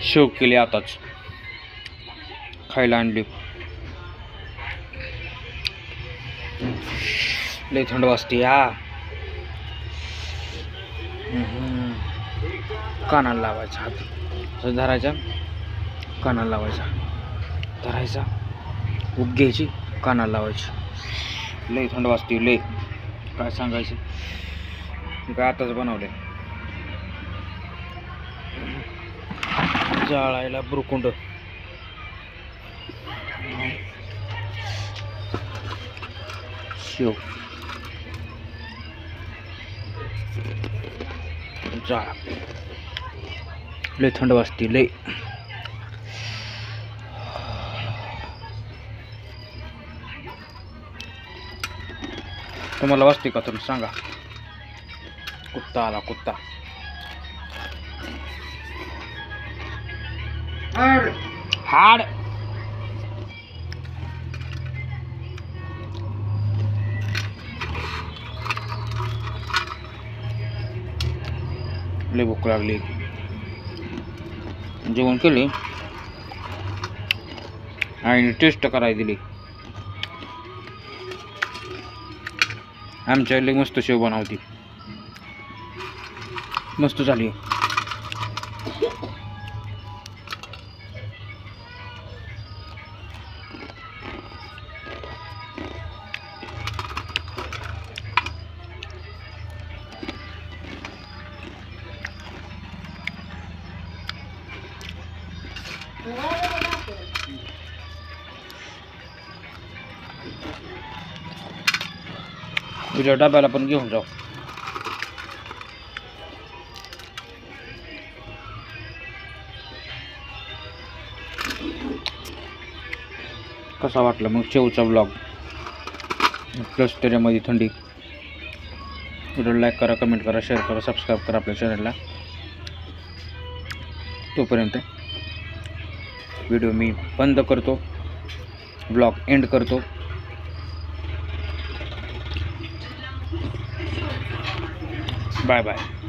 शेव केली आताच खायला आणली. लय थंड वाजते हा. कानाला लावायचा हात असं धरायचा, कानाला लावायचा, धरायचा, उब घ्यायची, कानाला लावायची. लय थंड वाजते लय. काय सांगायचं. काय आताच बनवले. जाळायला बुरकुंड. शेव जाळ. लय थंड वाजते लय. तुम्हाला वाजते का? तुम्ही सांगा. कुत्ता आला कुत्ता. हाड लय भूक लागली. जेवण केले आणि टेस्ट करायला दिली. आमच्या लय मस्त शेव बनवती. मस्त झाली. तुझ्या डब्याला पण घेऊन जाऊ. कसा वाटला मग शेवचा ब्लॉग प्लस त्याच्यामध्ये थंडी. व्हिडिओ लाईक करा, कमेंट करा, शेअर करा, सबस्क्राईब करा आपल्या चॅनलला. तोपर्यंत व्हिडिओ मी बंद करतो, ब्लॉग एंड करतो. Bye bye.